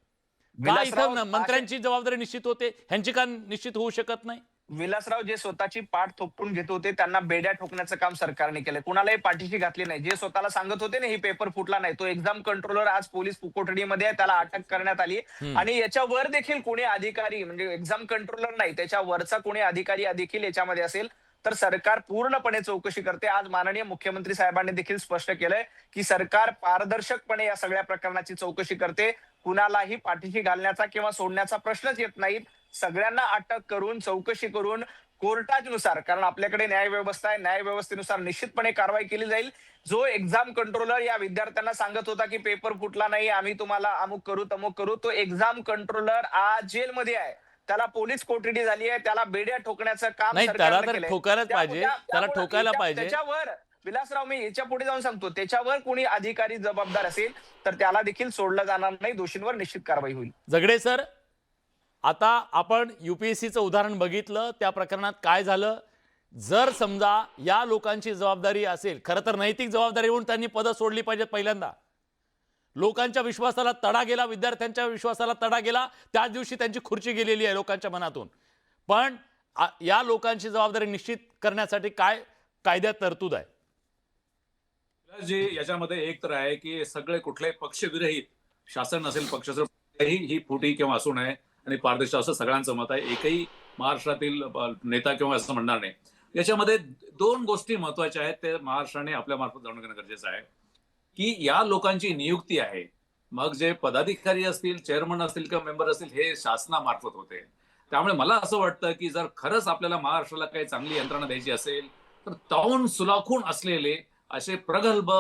का इथं मंत्र्यांची जबाबदारी निश्चित होते, ह्यांची का निश्चित होऊ शकत नाही? विलासराव, जे स्वतःची पाठ थोपटून घेत होते त्यांना बेड्या ठोकण्याचं काम सरकारने केलंय. कुणालाही पाठीशी घातली नाही. जे स्वतःला सांगत होते ना ही पेपर फुटला नाही, तो एक्झाम कंट्रोलर आज पोलीस कोठडीमध्ये आहे, त्याला अटक करण्यात आली. आणि याच्यावर देखील कोणी अधिकारी, म्हणजे एक्झाम कंट्रोलर नाही, त्याच्यावरचा कोणी अधिकारी देखील याच्यामध्ये असेल तर सरकार पूर्णपणे चौकशी करते. आज माननीय मुख्यमंत्री साहेबांनी देखील स्पष्ट केलंय की सरकार पारदर्शकपणे या सगळ्या प्रकरणाची चौकशी करते. कुणालाही पाठीशी घालण्याचा किंवा सोडण्याचा प्रश्नच येत नाही. सगळ्यांना अटक करून चौकशी करून कोर्टानुसार, कारण आपल्याकडे न्यायव्यवस्था आहे, न्यायव्यवस्थेनुसार निश्चितपणे कारवाई केली जाईल. जो एक्झाम कंट्रोलर या विद्यार्थ्यांना सांगत होता की पेपर फुटला नाही, आम्ही तुम्हाला अमुक करू तमुक करू, तो एक्झाम कंट्रोलर आज जेलमध्ये आहे. त्याला पोलीस कोठडी झाली आहे. त्याला बेड्या ठोकण्याचं काम सरकारने केलंय. ठोकायलाच पाहिजे, त्याला ठोकायला पाहिजे. त्याच्यावर विलासराव, मी याच्या पुढे जाऊन सांगतो, त्याच्यावर कोणी अधिकारी जबाबदार असेल तर त्याला देखील सोडलं जाणार नाही. दोषींवर निश्चित कारवाई होईल. जगडे सर, आता आपण UPSCचं उदाहरण बघितलं, त्या प्रकरणात काय झालं. जर समजा या लोकांची जबाबदारी असेल, खरं तर नैतिक जबाबदारी म्हणून त्यांनी पदं सोडली पाहिजेत. पहिल्यांदा लोकांच्या विश्वासाला तडा गेला, विद्यार्थ्यांच्या विश्वासाला तडा गेला, त्याच दिवशी त्यांची खुर्ची गेलेली आहे लोकांच्या मनातून. पण या लोकांची जबाबदारी निश्चित करण्यासाठी काय कायद्यात तरतूद आहे? जे याच्यामध्ये एक तर आहे की सगळे कुठल्याही पक्षविरहित शासन नसेल, पक्षाचं ही फुटी किंवा असू नये आणि पारदर्शक असं सगळ्यांचं मत आहे. एकही महाराष्ट्रातील नेता किंवा असं म्हणणार नाही. याच्यामध्ये दोन गोष्टी महत्वाच्या आहेत, ते महाराष्ट्राने आपल्या मार्फत जाणून घेणं गरजेचं आहे की या लोकांची नियुक्ती आहे, मग जे पदाधिकारी असतील, चेअरमन असतील किंवा मेंबर असतील, हे शासनामार्फत होते. त्यामुळे मला असं वाटतं की जर खरंच आपल्याला महाराष्ट्राला काही चांगली यंत्रणा द्यायची असेल तर ताऊन सुलाखून असलेले असे प्रगल्भ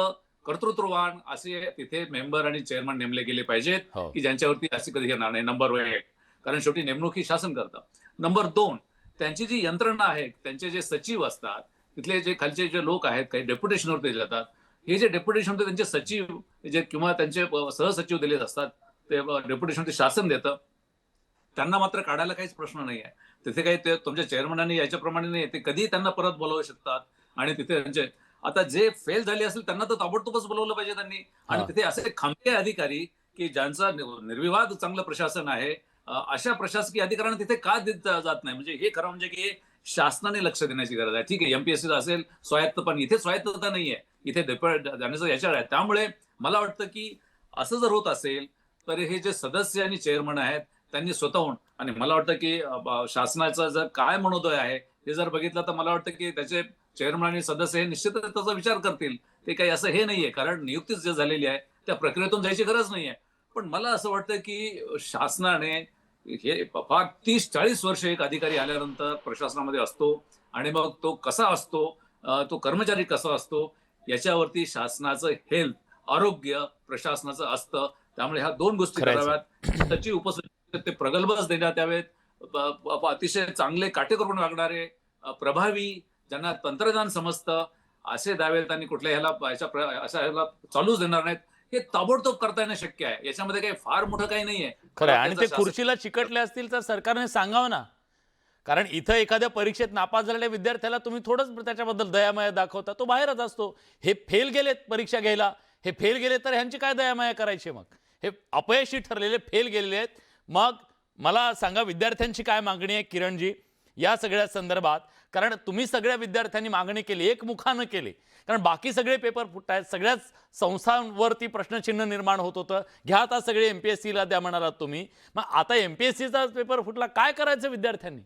कर्तृत्ववान असे तिथे मेंबर आणि चेअरमन नेमले गेले पाहिजेत हो. की ज्यांच्यावरती अशी कधी घेणार नाही. नंबर 1, कारण शेवटी नेमणूक ही शासन करतं. नंबर 2, त्यांची जी यंत्रणा आहे, त्यांचे जे सचिव असतात, तिथले जे खालचे जे लोक आहेत, काही डेप्युटेशनवर दिले जातात, हे जे डेप्युटेशन होते त्यांचे सचिव जे किंवा त्यांचे सहसचिव दिले असतात, ते डेप्युटेशन ते शासन देतं. त्यांना मात्र काढायला काहीच प्रश्न नाही आहे. तिथे काही ते तुमच्या चेअरमनाने याच्याप्रमाणे नाही, ते कधी त्यांना परत बोलवू शकतात. आणि तिथे त्यांचे आता जे फेल झाले असेल त्यांना तर ताबडतोबच बोलवलं पाहिजे त्यांनी. आणि तिथे असे खांबे अधिकारी की ज्यांचा निर्विवाद चांगलं प्रशासन आहे, अशा प्रशासकीय अधिकाऱ्यांना तिथे का जात नाही? म्हणजे हे खरं म्हणजे की शासनाने लक्ष देण्याची गरज आहे. ठीक आहे, MPSC असेल स्वायत्त, पण इथे स्वायत्तता नाहीये, इथे जाण्याचं याच्यावर आहे. त्यामुळे मला वाटतं की असं जर होत असेल तर हे जे सदस्य आणि चेअरमन आहेत त्यांनी स्वतःहून, आणि मला वाटतं की शासनाचा जर काय मनोदय आहे हे जर बघितलं तर मला वाटतं की त्याचे चेअरमन आणि सदस्य हे निश्चितच त्याचा विचार करतील. ते काही असं हे नाहीये, कारण नियुक्तीच जे झालेली आहे त्या प्रक्रियेतून जायची गरज नाहीये. पण मला असं वाटतं की शासनाने हे फार 30-40 वर्ष एक अधिकारी आल्यानंतर प्रशासनामध्ये असतो आणि मग तो कसा असतो, तो कर्मचारी कसा असतो, याच्यावरती शासनाचं हेल्थ, आरोग्य प्रशासनाचं असतं. त्यामुळे ह्या दोन गोष्टी कराव्यात. त्याची उपसचिव ते प्रगल्भच देण्यात यावेत, अतिशय चांगले काटेकोरपणे वागणारे, प्रभावी, ज्यांना तंत्रज्ञान समजतं, असे द्यावे. त्यांनी कुठल्या ह्याला चालूच देणार नाहीत. हे ताबडतोब करता येणं शक्य आहे. याच्यामध्ये काही फार मोठं काही नाहीये. खरं आहे. आणि ते खुर्चीला चिकटले असतील तर सरकारने सांगावं ना. कारण इथं एखाद्या परीक्षेत नापास झालेल्या विद्यार्थ्याला तुम्ही थोडंच त्याच्याबद्दल दयामाया दाखवता, तो बाहेरच असतो. हे फेल गेलेत परीक्षा घ्यायला, हे फेल गेले तर ह्यांची काय दयामाया करायची? मग हे अपयशी ठरलेले, फेल गेलेले आहेत. मग मला सांगा, विद्यार्थ्यांची काय मागणी आहे किरणजी या सगळ्या संदर्भात? कारण तुम्ही सगळ्या विद्यार्थ्यांनी मागणी केली, एकमुखानं केली, कारण बाकी सगळे पेपर फुटतायत, सगळ्याच संस्थांवरती प्रश्नचिन्ह निर्माण होत होतं. घ्या आता सगळे MPSCला द्या म्हणालात तुम्ही. मग आता MPSCचा पेपर फुटला, काय करायचं विद्यार्थ्यांनी?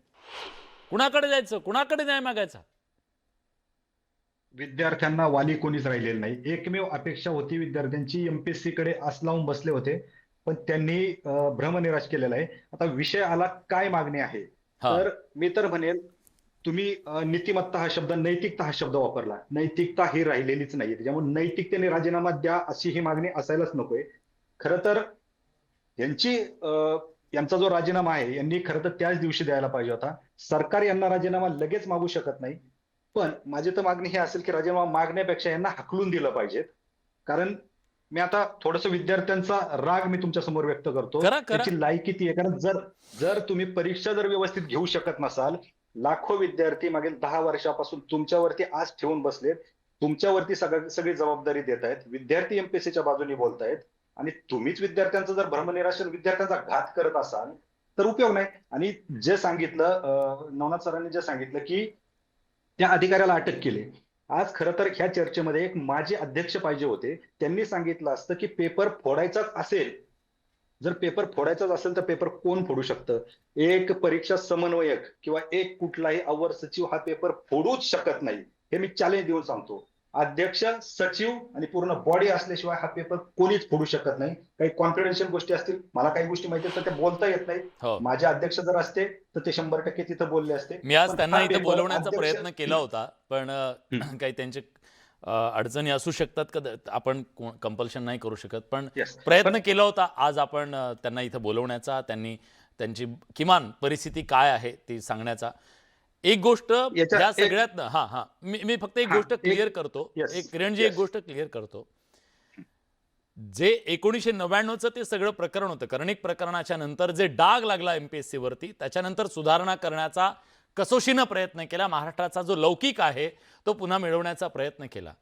कुणाकडे जायचं, कुणाकडे न्याय मागायचा? विद्यार्थ्यांना वाली कोणीच राहिलेलं नाही. एकमेव अपेक्षा होती विद्यार्थ्यांची, MPSC कडे आस लावून बसले होते, पण त्यांनी भ्रमनिराश केलेला आहे. आता विषय आला काय मागणी आहे, तर मी तर म्हणेल तुम्ही नीतिमत्ता हा शब्द, नैतिकता हा शब्द वापरला. नैतिकता ही राहिलेलीच नाहीये. त्याच्यामुळे नैतिकतेने राजीनामा द्या अशी ही मागणी असायलाच नकोय. खरं तर यांचा जो राजीनामा आहे यांनी खरं तर त्याच दिवशी द्यायला पाहिजे होता. सरकार यांना राजीनामा लगेच मागू शकत नाही. पण माझी तर मागणी ही असेल की राजीनामा मागण्यापेक्षा यांना हाकलून दिलं पाहिजे. कारण मी आता थोडस विद्यार्थ्यांचा राग मी तुमच्या समोर व्यक्त करतो. त्याची लायकी ती आहे. कारण जर तुम्ही परीक्षा जर व्यवस्थित घेऊ शकत नसाल, लाखो विद्यार्थी मागील 10 वर्षापासून तुमच्यावरती आस ठेवून बसलेत, तुमच्यावरती सगळी जबाबदारी देत आहेत, विद्यार्थी MPSCच्या बाजूने बोलतायत, आणि तुम्हीच विद्यार्थ्यांचं जर भ्रमनिराशन, विद्यार्थ्यांचा घात करत असाल तर उपयोग नाही. आणि जे सांगितलं नवनाथ सरांनी, जे सांगितलं की त्या अधिकाऱ्याला अटक केली, आज खरं तर ह्या चर्चेमध्ये एक माजी अध्यक्ष पाहिजे होते. त्यांनी सांगितलं असतं की पेपर फोडायचाच असेल, जर पेपर फोडायचाच असेल तर पेपर कोण फोडू शकतं? एक परीक्षा समन्वयक किंवा एक कुठलाही अवर सचिव हा पेपर फोडूच शकत नाही. हे मी चॅलेंज देऊन सांगतो. अध्यक्ष, सचिव आणि पूर्ण बॉडी असल्याशिवाय हा पेपर कोणीच फोडू शकत नाही. काही कॉन्फिडेन्शियल गोष्टी असतील, मला काही गोष्टी माहिती तर ते बोलता येत नाही. माझे अध्यक्ष जर असते तर ते 100% तिथं बोलले असते. मी आज त्यांना इथे बोलवण्याचा प्रयत्न केला होता, पण काही त्यांचे अडचणी असू शकतात का, आपण कंपल्शन नाही करू शकत, पण प्रयत्न केला होता आज आपण त्यांना इथे बोलवण्याचा, त्यांची किमान परिस्थिती काय आहे ती सांगण्याचा. एक गोष्ट या सगळ्यात मी फक्त एक गोष्ट क्लिअर करतो, किरणजी, एक गोष्ट क्लिअर करतो. जे 1999चं ते सगळं प्रकरण होतं, कर्णिक प्रकरणाच्या नंतर जे डाग लागला MPSC वरती, त्याच्यानंतर सुधारणा करण्याचा कसोशीनं प्रयत्न केला. महाराष्ट्राचा जो लौकिक आहे तो पुन्हा मिळवण्याचा प्रयत्न केला.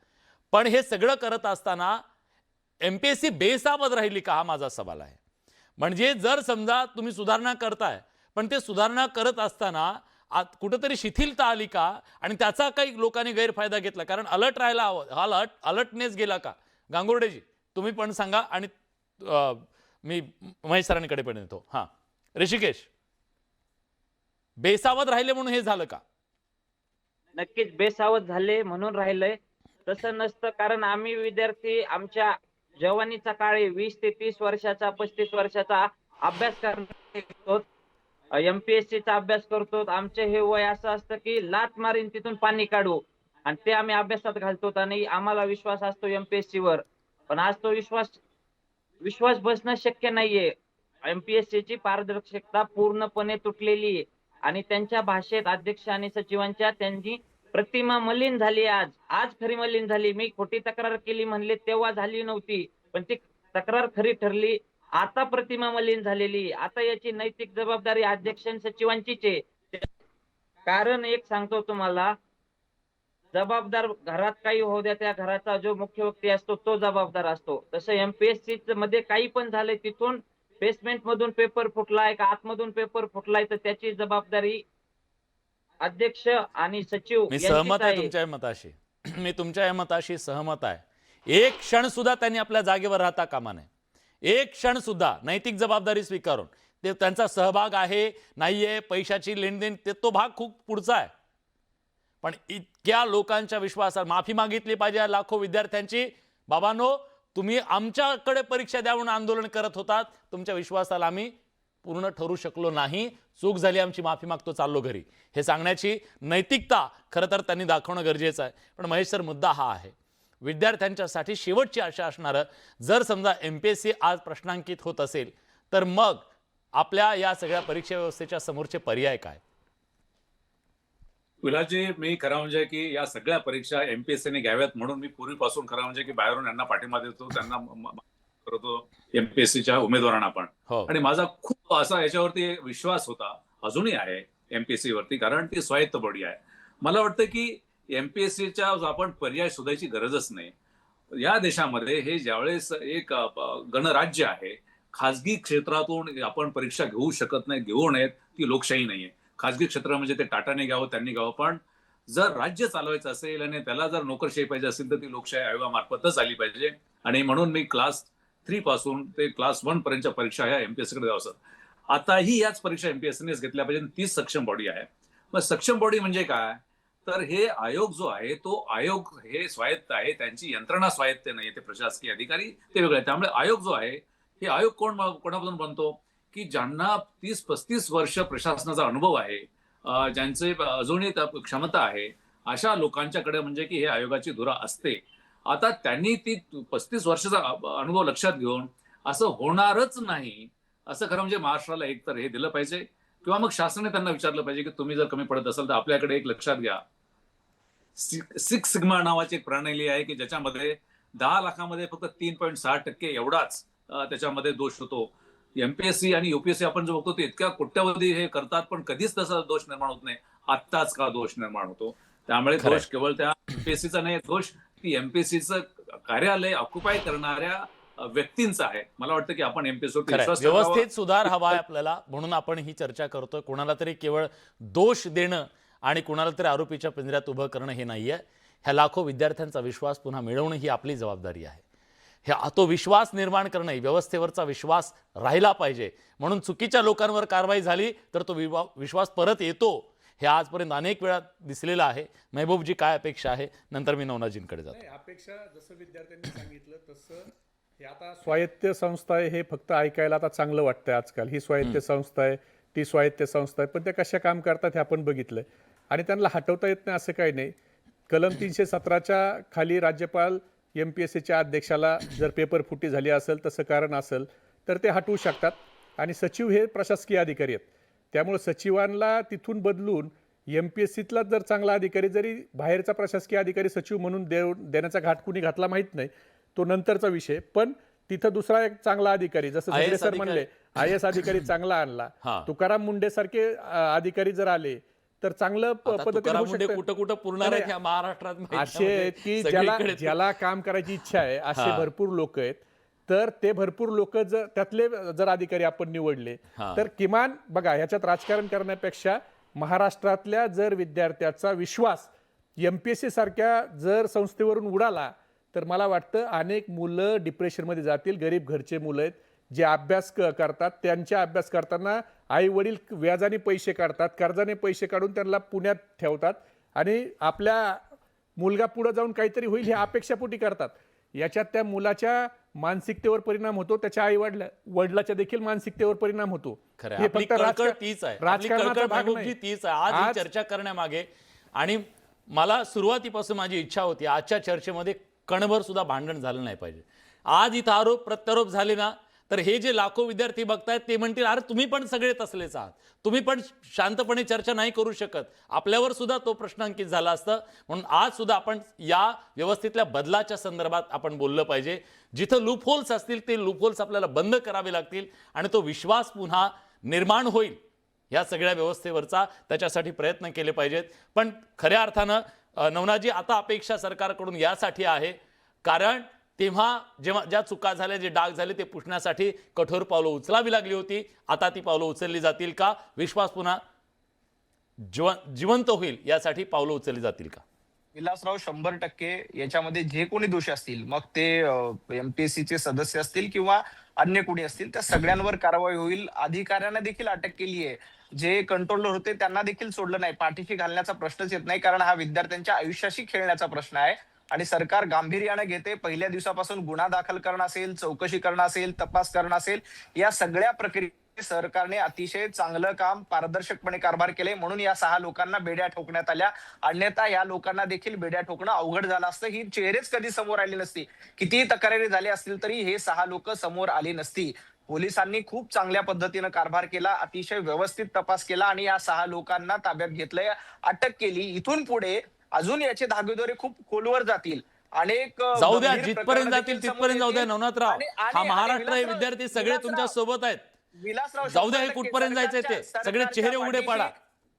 पण हे सगळं करत असताना MPSC बेसावध राहिली का, हा माझा सवाल आहे. म्हणजे जर समजा तुम्ही सुधारणा करताय, पण ते सुधारणा करत असताना कुठेतरी शिथिलता आली का, आणि त्याचा काही लोकांनी गैरफायदा घेतला? कारण अलर्ट राहायला हवं, हा अलर्टनेस गेला का? गांगुर्डेजी तुम्ही पण सांगा, आणि मी महेश सरांकडे पण येतो. हां, ऋषिकेश, बेसावध राहिले म्हणून हे झालं का? नक्कीच बेसावध झाले म्हणून राहिलंय. तसं नसतं, कारण आम्ही विद्यार्थी आमच्या जवानीचा काळी 20 ते 30 वर्षाचा 35 वर्षाचा अभ्यास करतो, MPSCचा अभ्यास करतो. आमचे हे वय असं असतं की लात मारीन तिथून पाणी काढू, आणि ते आम्ही अभ्यासात घालतो, आणि आम्हाला विश्वास असतो MPSC वर. पण आज तो विश्वास बसणं शक्य नाहीये. MPSC ची पारदर्शकता पूर्णपणे तुटलेली आहे, आणि त्यांच्या भाषेत अध्यक्ष आणि सचिवांच्या त्यांची प्रतिमा मलिन झाली. आज खरी मलिन झाली. मी खोटी तक्रार केली म्हणले तेव्हा झाली नव्हती, पण ती तक्रार खरी ठरली. आता प्रतिमा मलिन झालेली. आता याची नैतिक जबाबदारी अध्यक्ष आणि सचिवांचीच आहे. कारण एक सांगतो तुम्हाला, जबाबदार घरात काही होऊ द्या, त्या घराचा जो मुख्य व्यक्ती असतो तो जबाबदार असतो. तसं MPSC मध्ये काही पण झालंय, तिथून बेसमेंट मधून पेपर फुटलाय का आतमधून पेपर फुटलाय, तर त्याची जबाबदारी अध्यक्ष आणि सचिव मी यांचीच सहमत आहे आहे. तुमच्या या मताशी. मी तुमच्या या मताशी सहमत आहे. एक क्षण सुद्धा त्यांनी आपल्या जागेवर राहता कामा नये. एक क्षण सुद्धा नैतिक जबाबदारी स्वीकारून, ते त्यांचा सहभाग आहे नाहीये, पैशाची लेनदेन, ते तो भाग खूप पुढचा आहे. पण इतक्या लोकांच्या विश्वासात माफी मागितली पाहिजे लाखो विद्यार्थ्यांची. बाबांनो, तुम्ही आमच्याकडे परीक्षा द्या म्हणून आंदोलन करत होतात, तुमच्या विश्वासाला आम्ही पूर्ण ठरू शकलो नाही, चूक झाली आमची, माफी मागतो, चाललो घरी, हे सांगण्याची नैतिकता खरं तर त्यांनी दाखवणं गरजेचं आहे. पण महेश सर, मुद्दा हा आहे, विद्यार्थ्यांच्यासाठी शेवटची आशा असणारं, जर समजा MPSC आज प्रश्नांकित होत असेल, तर मग आपल्या या सगळ्या परीक्षा व्यवस्थेच्या समोरचे पर्याय काय? विलासजी, मी खरं म्हणजे की या सगळ्या परीक्षा MPSCने घ्याव्यात म्हणून मी पूर्वीपासून खरं म्हणजे की बाहेरून यांना पाठिंबा देतो, त्यांना करतो, MPSCच्या उमेदवारांना पण. हो. आणि माझा खूप असा याच्यावरती विश्वास होता, अजूनही आहे MPSC वरती, कारण ती स्वायत्त बॉडी आहे. मला वाटतं की MPSCच्या आपण पर्याय शोधायची गरजच नाही. या देशामध्ये हे ज्यावेळेस एक गणराज्य आहे, खाजगी क्षेत्रातून आपण परीक्षा घेऊ शकत नाही, घेऊ नयेत, ती लोकशाही नाहीये. खाजगी क्षेत्र म्हणजे ते टाटाने घ्यावं, त्यांनी घ्यावं, पण जर राज्य चालवायचं असेल आणि त्याला जर नोकरशाही पाहिजे असेल तर ती लोकशाही आयोगामार्फतच आली पाहिजे. आणि म्हणून मी क्लास 3 पासून ते क्लास 1 पर्यंतच्या परीक्षा ह्या MPSC कडे द्यावं. आताही याच परीक्षा MPSCनेच घेतल्या पाहिजे. तीच सक्षम बॉडी आहे. मग सक्षम बॉडी म्हणजे काय? तर हे आयोग जो आहे तो आयोग हे स्वायत्त आहे, त्यांची यंत्रणा स्वायत्त नाही, ते प्रशासकीय अधिकारी ते वेगळे. त्यामुळे आयोग जो आहे, हे आयोग कोणापासून बनतो की ज्यांना 30-35 वर्ष प्रशासनाचा अनुभव आहे, ज्यांचे अजूनही क्षमता आहे, अशा लोकांच्याकडे म्हणजे की हे आयोगाची धुरा असते. आता त्यांनी ती 35 वर्षाचा अनुभव लक्षात घेऊन असं होणारच नाही असं खरं म्हणजे महाराष्ट्राला एकतर हे दिलं पाहिजे, किंवा मग शासनाने त्यांना विचारलं पाहिजे की तुम्ही जर कमी पडत असाल तर आपल्याकडे एक लक्षात घ्या, 6 सिग्मा नावाची एक प्रणाली आहे की ज्याच्यामध्ये 10 लाखामध्ये फक्त 3.6% एवढाच त्याच्यामध्ये दोष होतो. MPSC आणि UPSC आपण जो बघतो ते इतक्या कोट्यावधी हे करतात, पण कधीच तसा दोष निर्माण होत नाही. आत्ताच का दोष निर्माण होतो? त्यामुळे दोष केवळ त्या MPSCचा नाही, दोष ती MPSCचं कार्यालय ऑक्युपाय करणाऱ्या व्यक्तींचा आहे. मला वाटतं की आपण MPSC वर विश्वास ठेवावा. व्यवस्थित सुधार हवा आहे आपल्याला, म्हणून आपण ही चर्चा करतोय. कोणाला तरी केवळ दोष देणं आणि कोणाला तरी आरोपीच्या पिंजऱ्यात उभं करणं हे नाहीये. ह्या लाखो विद्यार्थ्यांचा विश्वास पुन्हा मिळवणं ही आपली जबाबदारी आहे. तो विश्वास निर्माण करणं, व्यवस्थेवरचा विश्वास राहिला पाहिजे. म्हणून चुकीच्या लोकांवर कारवाई झाली तर तो विश्वास परत येतो, हे आजपर्यंत अनेक वेळा दिसलेलं आहे. महबूबजी, काय अपेक्षा आहे? नंतर मी नवनाथजींकडे जातो. अपेक्षा जसं विद्यार्थ्यांनी सांगितलं तसं हे आता स्वायत्त संस्था आहे, हे फक्त ऐकायला आता चांगलं वाटतंय आजकाल. ही स्वायत्त संस्था आहे, ती स्वायत्त संस्था आहे, पण त्या कशा काम करतात हे आपण बघितलंय. आणि त्यांना हटवता येत नाही असं काही नाही. कलम 317च्या खाली राज्यपाल MPSCच्या अध्यक्षाला जर पेपर फुटी झाली असेल, तसं कारण असेल तर ते हटवू शकतात. आणि सचिव हे प्रशासकीय अधिकारी आहेत, त्यामुळे सचिवांना तिथून बदलून MPSCतला जर चांगला अधिकारी, जरी बाहेरचा प्रशासकीय अधिकारी सचिव म्हणून देण्याचा घाट कुणी घातला माहीत नाही, तो नंतरचा विषय. पण तिथं दुसरा एक चांगला अधिकारी, जसं IAS झगडे सर अधिकारी. म्हणले IAS अधिकारी चांगला आणला, हा. तुकाराम मुंडे सारखे अधिकारी जर आले तर चांगलं आता पद्धतीने तुकाराम होऊ मुंडे शकतं. कुठं कुठं पुरणार आहेत ह्या महाराष्ट्रात असे आहेत की सगळीकडे ते- ज्याला काम करायची इच्छा आहे असे हा. भरपूर लोक आहेत. तर ते भरपूर लोक जर त्यातले जर अधिकारी आपण निवडले हा. तर किमान बघा, ह्याच्यात राजकारण करण्यापेक्षा महाराष्ट्रातल्या जर विद्यार्थ्याचा विश्वास MPSC सारख्या जर संस्थेवरून उडाला तर मला वाटतं अनेक मुलं डिप्रेशनमध्ये जातील. गरीब घरचे मुलं आहेत जे अभ्यास करतात, त्यांच्या अभ्यास करताना आई वडील व्याजाने पैसे काढतात, कर्जाने पैसे काढून त्यांना पुण्यात ठेवतात आणि आपल्या मुलगा पुढे जाऊन काहीतरी होईल हे अपेक्षापोटी करतात. याच्यात त्या मुलाच्या मानसिकतेवर परिणाम होतो, त्याच्या आई वडिलाच्या देखील मानसिकतेवर परिणाम होतो. खरं हे आपली फक्त कळकळ तीच आहे, आपली राजकारणाचा कळकळ भाग महबूबजी नाही. तीच आहे आज ही आज- चर्चा करण्यामागे. आणि मला सुरुवातीपासून माझी इच्छा होती आजच्या चर्चेमध्ये कणभर सुद्धा भांडण झालं नाही पाहिजे. आज इथं आरोप प्रत्यारोप झाले ना तर हे जे लाखो विद्यार्थी बघतायत ते म्हणतील अरे तुम्ही पण सगळे तसलेच आहात, तुम्ही पण शांतपणे चर्चा नाही करू शकत. आपल्यावर सुद्धा तो प्रश्न अंकित झाला असतं. म्हणून आज सुद्धा आपण या व्यवस्थेतल्या बदलाच्या संदर्भात आपण बोललं पाहिजे. जिथं लूपहोल्स असतील ते लूपहोल्स आपल्याला बंद करावे लागतील आणि तो विश्वास पुन्हा निर्माण होईल या सगळ्या व्यवस्थेवरचा, त्याच्यासाठी प्रयत्न केले पाहिजेत. पण खऱ्या अर्थानं नवनाथजी आता अपेक्षा सरकारकडून यासाठी आहे कारण तेव्हा जेव्हा ज्या चुका झाल्या, जे डाग झाले ते पुसण्यासाठी कठोर पावलं उचलावी लागली होती. आता ती पावलं उचलली जातील का? विश्वास पुन्हा जिवंत होईल यासाठी पावलं उचलली जातील का? विलासराव 100% याच्यामध्ये जे कोणी दोषी असतील, मग ते MPSC चे सदस्य असतील किंवा अन्य कोणी असतील, त्या सगळ्यांवर कारवाई होईल. अधिकाऱ्यांना देखील अटक केली आहे. जे कंट्रोलर होते त्यांना देखील सोडलं नाही. पाठीशी घालण्याचा प्रश्नच येत नाही कारण हा विद्यार्थ्यांच्या आयुष्याशी खेळण्याचा प्रश्न आहे आणि सरकार गांभीर्याने घेते. पहिल्या दिवसापासून गुन्हा दाखल करणं असेल, चौकशी करणं असेल, तपास करणं असेल, या सगळ्या प्रक्रियेत सरकारने अतिशय चांगलं काम, पारदर्शकपणे कारभार केले. म्हणून या 6 लोकांना बेड्या ठोकण्यात आल्या. अन्यथा या लोकांना देखील बेड्या ठोकणं अवघड झालं असतं. ही चेहरेच कधी समोर आली नसती. कितीही तक्रारी झाल्या असतील तरी हे 6 लोक समोर आली नसती. पोलिसांनी खूप चांगल्या पद्धतीनं कारभार केला, अतिशय व्यवस्थित तपास केला आणि या 6 लोकांना ताब्यात घेतलंय, अटक केली. इथून पुढे अजून याचे धागेदोरे खूप खोलवर जातील. अनेक जाऊ द्या, गंभीर जिथपर्यंत प्रकरणं जातील देखील समोर तिथपर्यंत जाऊ द्या येतील. नवनाथराव. हा महाराष्ट्र हे विद्यार्थी सगळे तुमच्या सोबत आहेत. विलासराव, जाऊ द्या, हे 100% कुठपर्यंत जायचंय ते सगळे चेहरे उघडे पाडा.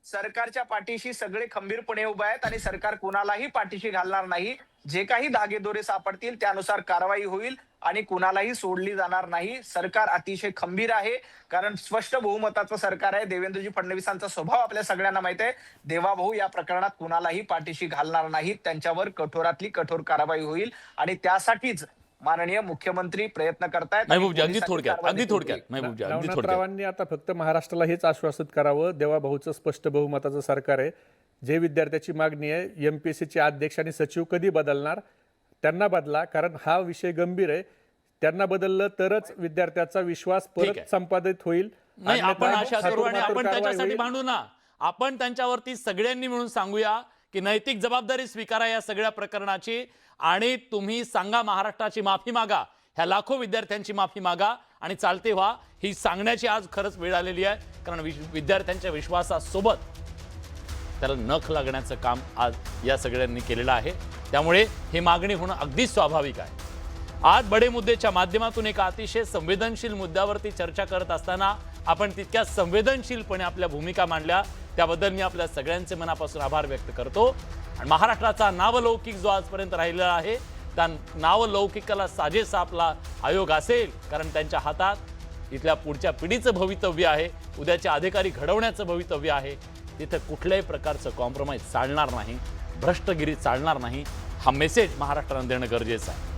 सरकारच्या पाठीशी सगळे खंबीरपणे उभे आहेत आणि सरकार कुणालाही पाठीशी घालणार नाही. जे काही धागेदोरे सापडतील त्यानुसार कारवाई होईल आणि कुणालाही सोडली जाणार नाही. सरकार अतिशय खंबीर आहे कारण स्पष्ट बहुमताचं सरकार आहे. देवेंद्रजी फडणवीसांचा स्वभाव आपल्या सगळ्यांना माहित आहे. देवाभाऊ या प्रकरणात कुणालाही पाठीशी घालणार नाहीत. त्यांच्यावर कठोरातली कठोर कारवाई होईल आणि त्यासाठीच माननीय मुख्यमंत्री प्रयत्न करतायत. महबूबजी अगदी थोडक्यात महबूबजी अगदी थोडक्यात. नवनाथरावांनी आता फक्त महाराष्ट्राला हेच आश्वासित करावं, देवाभाऊचं स्पष्ट बहुमताचं सरकार आहे. जे विद्यार्थ्याची मागणी आहे, MPSC चे अध्यक्ष आणि सचिव कधी बदलणार, त्यांना बदला, कारण हा विषय गंभीर आहे. त्यांना बदललं तरच विद्यार्थ्याचा विश्वास ठीक आहे. परत संपादित होईल. नाही, आपण अन्यथा आशा करू आणि हातोहात आपण कारवाई त्याच्यासाठी होईल. भांडू ना. आपण त्यांच्यावरती सगळ्यांनी मिळून सांगूया की नैतिक जबाबदारी स्वीकारा या सगळ्या प्रकरणाची आणि तुम्ही सांगा महाराष्ट्राची माफी मागा, ह्या लाखो विद्यार्थ्यांची माफी मागा आणि चालते व्हा. ही सांगण्याची आज खरंच वेळ आलेली आहे कारण विद्यार्थ्यांच्या विश्वासासोबत त्याला नख लागण्याचं काम आज या सगळ्यांनी केलेलं आहे. त्यामुळे ही मागणी होणं अगदी स्वाभाविक आहे. आज बडे मुद्देच्या माध्यमातून एका अतिशय संवेदनशील मुद्द्यावरती चर्चा करत असताना आपण तितक्या संवेदनशीलपणे आपल्या भूमिका मांडल्या त्याबद्दल मी आपल्या सगळ्यांचे मनापासून आभार व्यक्त करतो. आणि महाराष्ट्राचा नावलौकिक जो आजपर्यंत राहिलेला आहे त्या नावलौकिकाला साजेसा आपला आयोग असेल कारण त्यांच्या हातात इथल्या पुढच्या पिढीचं भवितव्य आहे, उद्याचे अधिकारी घडवण्याचं भवितव्य आहे. तिथं कुठल्याही प्रकारचं कॉम्प्रोमाइज चालणार नाही, भ्रष्टगिरी चालणार नाही. हा मेसेज महाराष्ट्रानं देणं गरजेचं आहे.